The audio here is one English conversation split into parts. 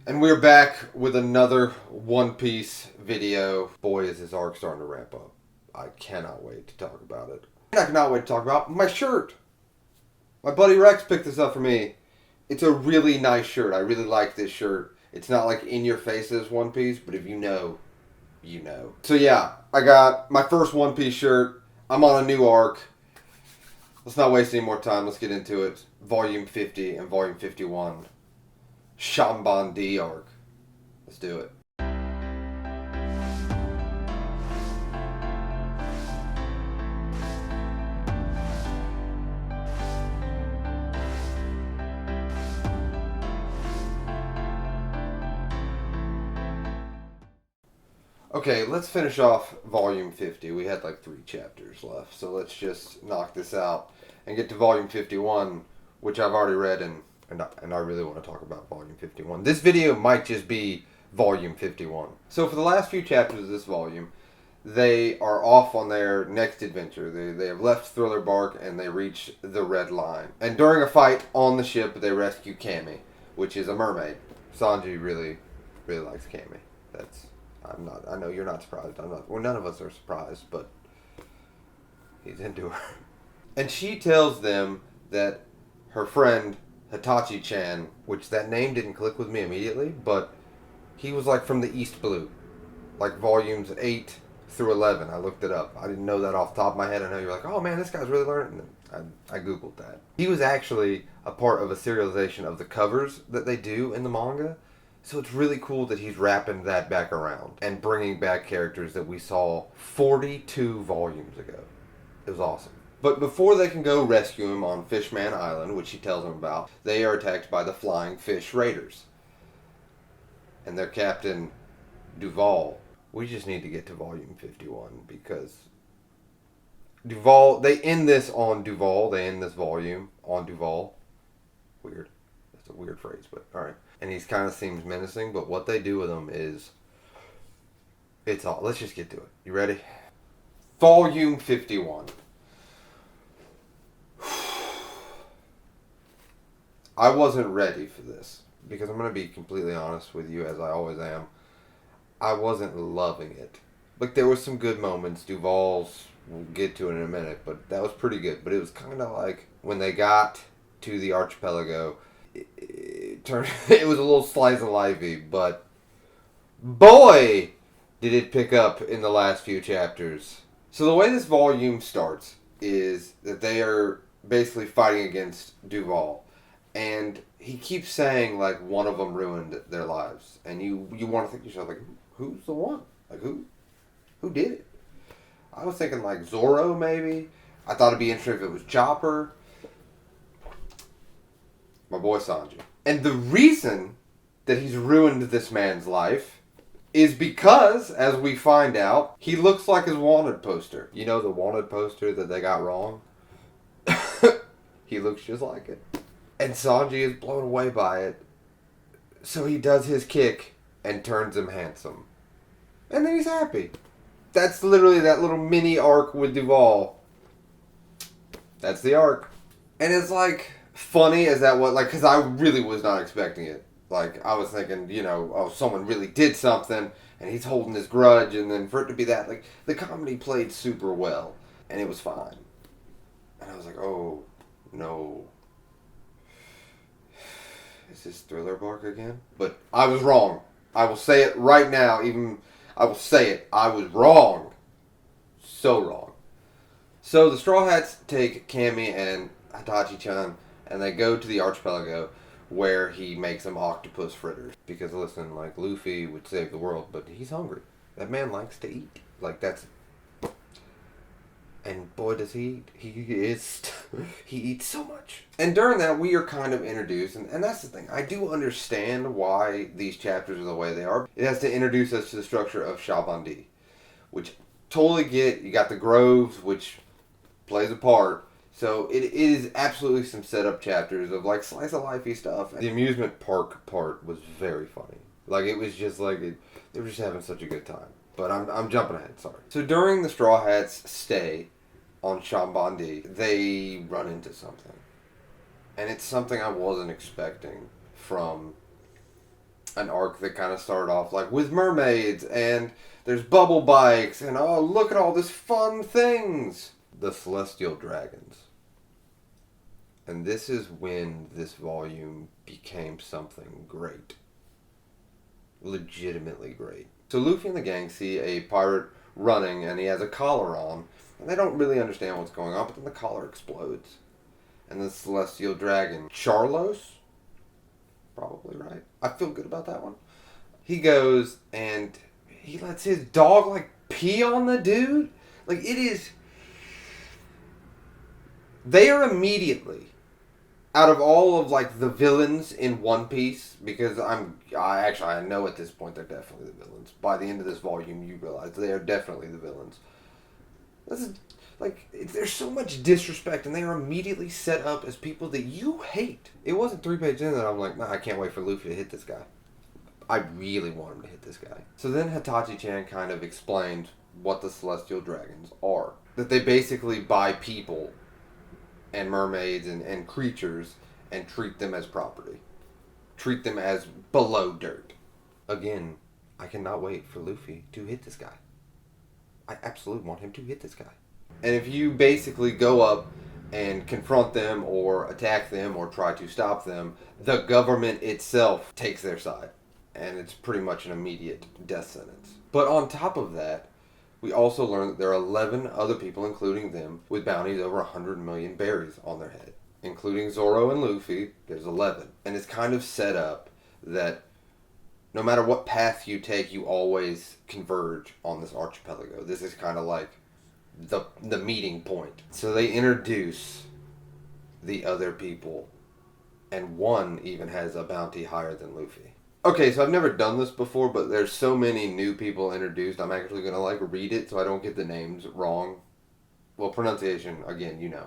And we're back with another One Piece video. Boy, is this arc starting to ramp up. I cannot wait to talk about it. And I cannot wait to talk about my shirt. My buddy Rex picked this up for me. It's a really nice shirt. I really like this shirt. It's not like in your faces One Piece, but if you know, you know. So yeah, I got my first One Piece shirt. I'm on a new arc. Let's not waste any more time. Let's get into it. Volume 50 and Volume 51. Sabaody arc. Let's do it. Okay, let's finish off Volume 50. We had like 3 chapters left, so let's just knock this out and get to Volume 51, which I've already read, and I really want to talk about Volume 51. This video might just be Volume 51. So for the last few chapters of this volume, they are off on their next adventure. They have left Thriller Bark and they reach the Red Line. And during a fight on the ship, they rescue Cammy, which is a mermaid. Sanji really likes Cammy. I'm not. I know you're not surprised. I'm not. Well, none of us are surprised, but he's into her. And she tells them that her friend Hitachi-chan, which that name didn't click with me immediately, but he was like from the East Blue, like volumes 8 through 11. I looked it up. I didn't know that off the top of my head. I know you're like, oh man, this guy's really learning. I googled that. He was actually a part of a serialization of the covers that they do in the manga. So it's really cool that he's wrapping that back around and bringing back characters that we saw 42 volumes ago. It was awesome. But before they can go rescue him on Fishman Island, which he tells them about, they are attacked by the Flying Fish Raiders. And their captain, Duval. We just need to get to volume 51 because Duval, they end this on Duval. They end this volume on Duval. Weird. That's a weird phrase, but alright. And he kind of seems menacing, but what they do with him is, it's all. Let's just get to it. You ready? Volume 51. I wasn't ready for this because I'm going to be completely honest with you, as I always am. I wasn't loving it. Like, there were some good moments. Duval's, we'll get to it in a minute, but that was pretty good. But it was kind of like when they got to the archipelago, it was a little slice of lifey, but boy, did it pick up in the last few chapters. So the way this volume starts is that they are basically fighting against Duval, and he keeps saying like one of them ruined their lives, and you want to think to yourself like, who's the one? Like who did it? I was thinking like Zoro maybe. I thought it'd be interesting if it was Chopper. My boy Sanji. And the reason that he's ruined this man's life is because, as we find out, he looks like his wanted poster. You know the wanted poster that they got wrong? He looks just like it. And Sanji is blown away by it. So he does his kick and turns him handsome. And then he's happy. That's literally that little mini arc with Duval. That's the arc. And it's like, funny as that was, like, because I really was not expecting it. Like, I was thinking, you know, oh, someone really did something, and he's holding his grudge, and then for it to be that, like, the comedy played super well, and it was fine. And I was like, oh, no. Is this Thriller Bark again? But I was wrong. I will say it right now, I will say it. I was wrong. So wrong. So the Straw Hats take Cammy and Hitachi-chan, and they go to the archipelago where he makes them octopus fritters. Because listen, like, Luffy would save the world, but he's hungry. That man likes to eat. Like, that's... And boy does he eat. He eats so much. And during that, we are kind of introduced, and that's the thing. I do understand why these chapters are the way they are. It has to introduce us to the structure of Sabaody, which totally get. You got the groves, which plays a part. So it is absolutely some setup chapters of like slice of lifey stuff. The amusement park part was very funny. Like it was just like they were just having such a good time. But I'm jumping ahead. Sorry. So during the Straw Hats' stay on Sabaody, they run into something, and it's something I wasn't expecting from an arc that kind of started off like with mermaids and there's bubble bikes and oh look at all this fun things. The celestial dragons. And this is when this volume became something great. Legitimately great. So Luffy and the gang see a pirate running and he has a collar on. And they don't really understand what's going on, but then the collar explodes. And the celestial dragon, Charlos? Probably right. I feel good about that one. He goes and he lets his dog like pee on the dude. Like it is... They are immediately... Out of all of like the villains in One Piece, because I know at this point they're definitely the villains. By the end of this volume, you realize they are definitely the villains. This is like there's so much disrespect, and they are immediately set up as people that you hate. It wasn't 3 pages in that I'm like, nah, I can't wait for Luffy to hit this guy. I really want him to hit this guy. So then Hitachi-chan kind of explained what the Celestial Dragons are. That they basically buy people and mermaids and creatures and treat them as property. Treat them as below dirt. Again, I cannot wait for Luffy to hit this guy. I absolutely want him to hit this guy. And if you basically go up and confront them or attack them or try to stop them, the government itself takes their side. And it's pretty much an immediate death sentence. But on top of that, we also learn that there are 11 other people, including them, with bounties over 100 million berries on their head. Including Zoro and Luffy, there's 11. And it's kind of set up that no matter what path you take, you always converge on this archipelago. This is kind of like the meeting point. So they introduce the other people, and one even has a bounty higher than Luffy. Okay, so I've never done this before, but there's so many new people introduced, I'm actually going to like read it so I don't get the names wrong. Well, pronunciation, again, you know.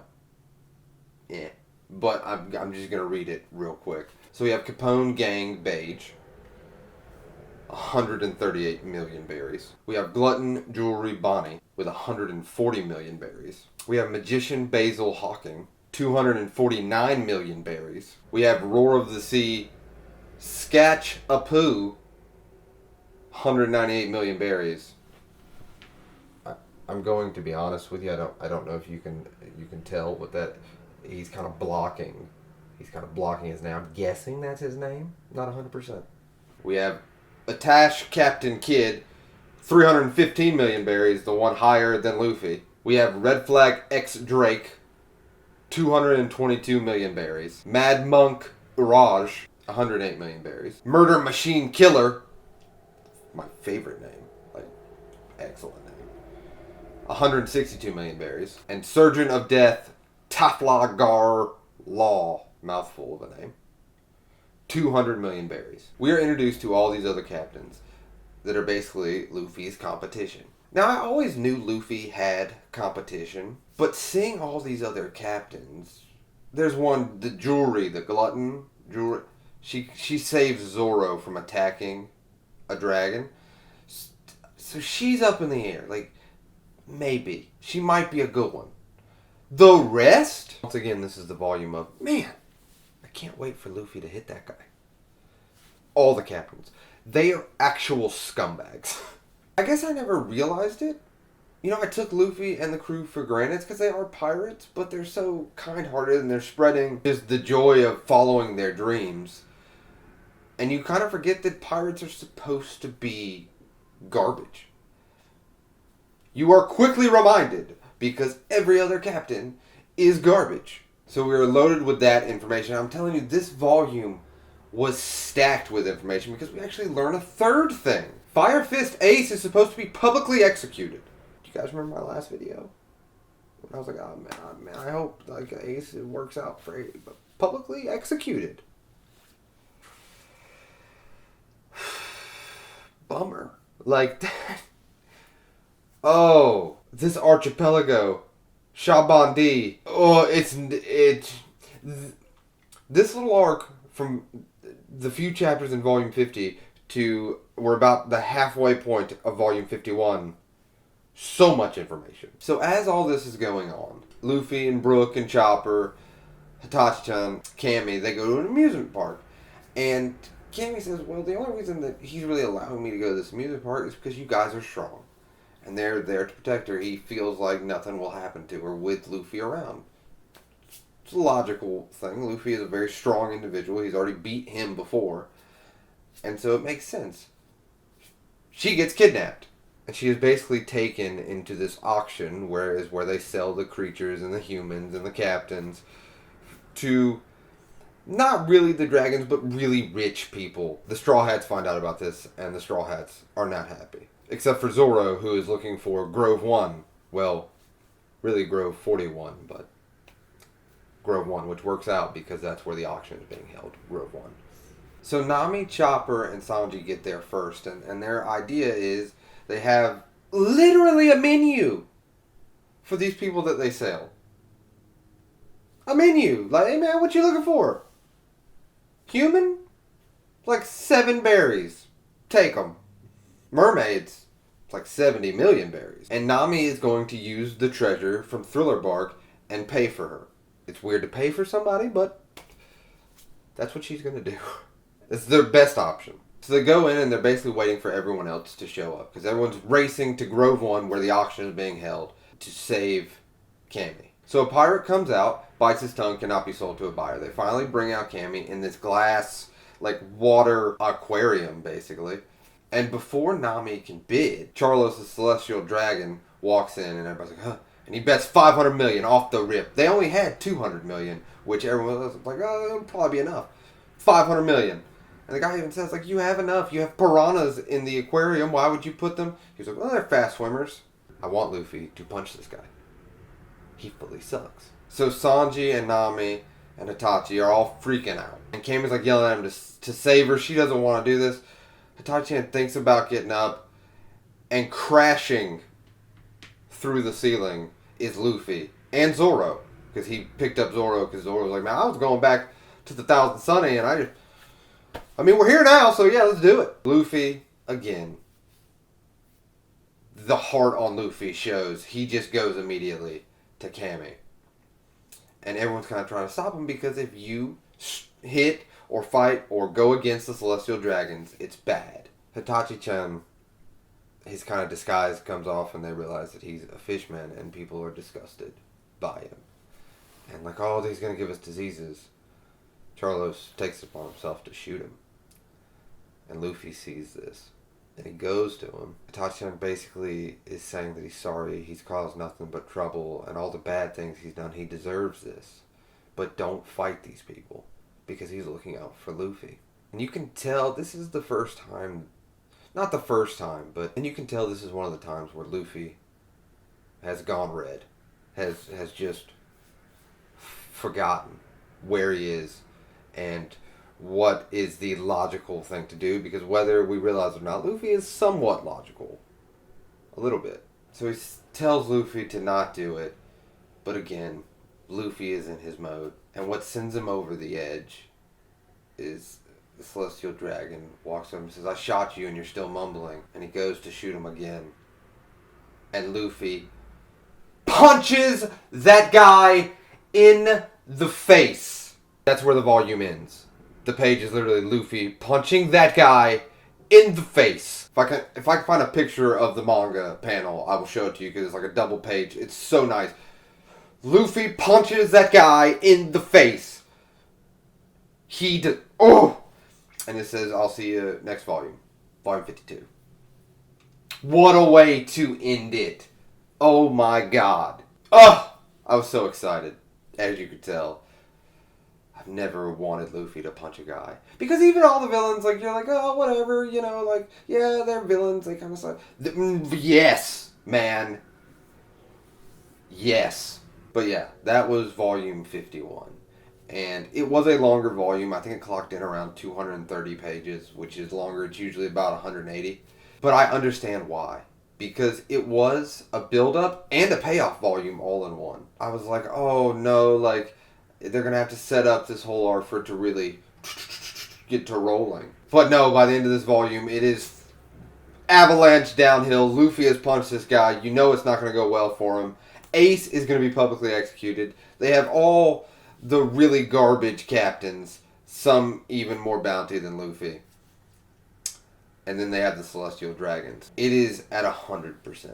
Yeah. But I'm just going to read it real quick. So we have Capone Gang Beige, 138 million berries. We have Glutton Jewelry Bonnie with 140 million berries. We have Magician Basil Hawking, 249 million berries. We have Roar of the Sea Sketch Apu, 198 million berries. I'm going to be honest with you. I don't know if you can tell what that. He's kind of blocking. He's kind of blocking his name. I'm guessing that's his name. Not 100%. We have Atash Captain Kid, 315 million berries. The one higher than Luffy. We have Red Flag X Drake, 222 million berries. Mad Monk Uraj, 108 million berries. Murder Machine Killer, my favorite name, like excellent name, 162 million berries. And Surgeon of Death Trafalgar Law, mouthful of a name, 200 million berries. We are introduced to all these other captains that are basically Luffy's competition. Now I always knew Luffy had competition, but seeing all these other captains, there's one, the Glutton Jewelry. She saves Zoro from attacking a dragon. So she's up in the air. Like, maybe. She might be a good one. The rest? Once again, this is the volume of, man, I can't wait for Luffy to hit that guy. All the captains. They are actual scumbags. I guess I never realized it. You know, I took Luffy and the crew for granted because they are pirates, but they're so kind-hearted and they're spreading just the joy of following their dreams. And you kind of forget that pirates are supposed to be garbage. You are quickly reminded because every other captain is garbage. So we are loaded with that information. I'm telling you, this volume was stacked with information because we actually learn a third thing. Fire Fist Ace is supposed to be publicly executed. Do you guys remember my last video? When I was like, oh man, I hope like Ace it works out for Ace, but publicly executed. Bummer. Like that. Oh, this archipelago. Sabaody. Oh, it's this little arc from the few chapters in volume 50 to we're about the halfway point of volume 51. So much information. So as all this is going on, Luffy and Brook and Chopper, Hitachi-chan, Cammy, they go to an amusement park. And Cammy says, well, the only reason that he's really allowing me to go to this amusement park is because you guys are strong. And they're there to protect her. He feels like nothing will happen to her with Luffy around. It's a logical thing. Luffy is a very strong individual. He's already beat him before. And so it makes sense. She gets kidnapped. And she is basically taken into this auction where they sell the creatures and the humans and the captains to not really the dragons, but really rich people. The Straw Hats find out about this, and the Straw Hats are not happy. Except for Zoro, who is looking for Grove 1. Well, really Grove 41, but Grove 1, which works out because that's where the auction is being held, Grove 1. So Nami, Chopper, and Sanji get there first, and their idea is they have literally a menu for these people that they sell. A menu. Like, hey man, what you looking for? Human? Like 7 berries. Take them. Mermaids. It's like 70 million berries. And Nami is going to use the treasure from Thriller Bark and pay for her. It's weird to pay for somebody, but that's what she's going to do. It's their best option. So they go in and they're basically waiting for everyone else to show up. Because everyone's racing to Grove 1 where the auction is being held to save Cammy. So a pirate comes out, bites his tongue, cannot be sold to a buyer. They finally bring out Cammy in this glass, like water aquarium, basically. And before Nami can bid, Charlos, the celestial dragon, walks in and everybody's like, huh? And he bets 500 million off the rip. They only had 200 million, which everyone was like, oh, it'll probably be enough. 500 million. And the guy even says, like, you have enough. You have piranhas in the aquarium. Why would you put them? He's like, well, they're fast swimmers. I want Luffy to punch this guy. He fully sucks. So Sanji and Nami and Hitachi are all freaking out. And Kami's like yelling at him to save her. She doesn't want to do this. Hitachi thinks about getting up, and crashing through the ceiling is Luffy and Zoro. Because he picked up Zoro because Zoro was like, man, I was going back to the Thousand Sunny and we're here now, so yeah, let's do it. Luffy, again. The heart on Luffy shows. He just goes immediately to Cammy. And everyone's kind of trying to stop him because if you hit or fight or go against the Celestial Dragons, it's bad. Hitachi-chan, his kind of disguise comes off and they realize that he's a fishman and people are disgusted by him. And like, oh, he's going to give us diseases. Charlos takes it upon himself to shoot him. And Luffy sees this. And he goes to him. Hitachi-chan basically is saying that he's sorry, he's caused nothing but trouble, and all the bad things he's done, he deserves this. But don't fight these people, because he's looking out for Luffy. And you can tell this is the first time, not the first time, but and you can tell this is one of the times where Luffy has gone red. Has just forgotten where he is and what is the logical thing to do, because whether we realize it or not, Luffy is somewhat logical. A little bit. So he tells Luffy to not do it, but again, Luffy is in his mode. And what sends him over the edge is the Celestial Dragon walks up and says, I shot you and you're still mumbling. And he goes to shoot him again. And Luffy punches that guy in the face. That's where the volume ends. The page is literally Luffy punching that guy in the face. If I can find a picture of the manga panel, I will show it to you because it's like a double page. It's so nice. Luffy punches that guy in the face. Oh! And it says, I'll see you next volume. Volume 52. What a way to end it. Oh my god. Oh! I was so excited, as you could tell. I've never wanted Luffy to punch a guy. Because even all the villains, like, you're like, oh, whatever, you know, like, yeah, they're villains, they kind of suck. Yes, man. Yes. But yeah, that was volume 51. And it was a longer volume. I think it clocked in around 230 pages, which is longer. It's usually about 180. But I understand why. Because it was a build-up and a payoff volume all in one. I was like, oh no, like, they're going to have to set up this whole arc for it to really get to rolling. But no, by the end of this volume, it is avalanche downhill. Luffy has punched this guy. You know it's not going to go well for him. Ace is going to be publicly executed. They have all the really garbage captains some even more bounty than Luffy. And then they have the Celestial Dragons. It is at 100%.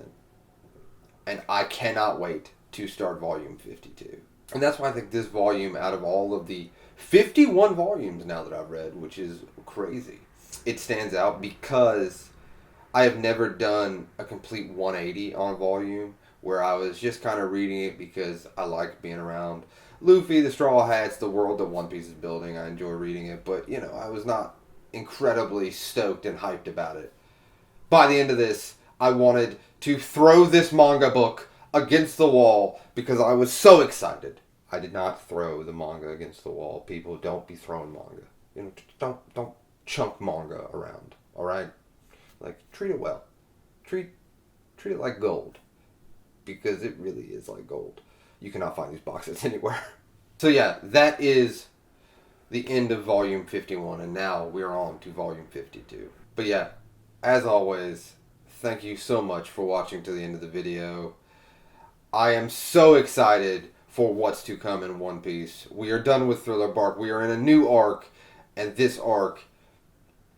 And I cannot wait to start volume 52. And that's why I think this volume, out of all of the 51 volumes now that I've read, which is crazy, it stands out because I have never done a complete 180 on a volume where I was just kind of reading it because I like being around Luffy, the Straw Hats, the world that One Piece is building. I enjoy reading it, but, you know, I was not incredibly stoked and hyped about it. By the end of this, I wanted to throw this manga book against the wall because I was so excited. I did not throw the manga against the wall. People, don't be throwing manga. You know, don't chunk manga around. All right, like, treat it well. Treat it like gold, because it really is like gold. You cannot find these boxes anywhere. So yeah, that is the end of volume 51, and now we're on to volume 52. But yeah, as always, thank you so much for watching to the end of the video. I am so excited for what's to come in One Piece. We are done with Thriller Bark. We are in a new arc, and this arc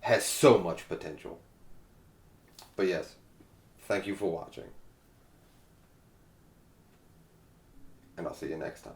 has so much potential. But yes, thank you for watching. And I'll see you next time.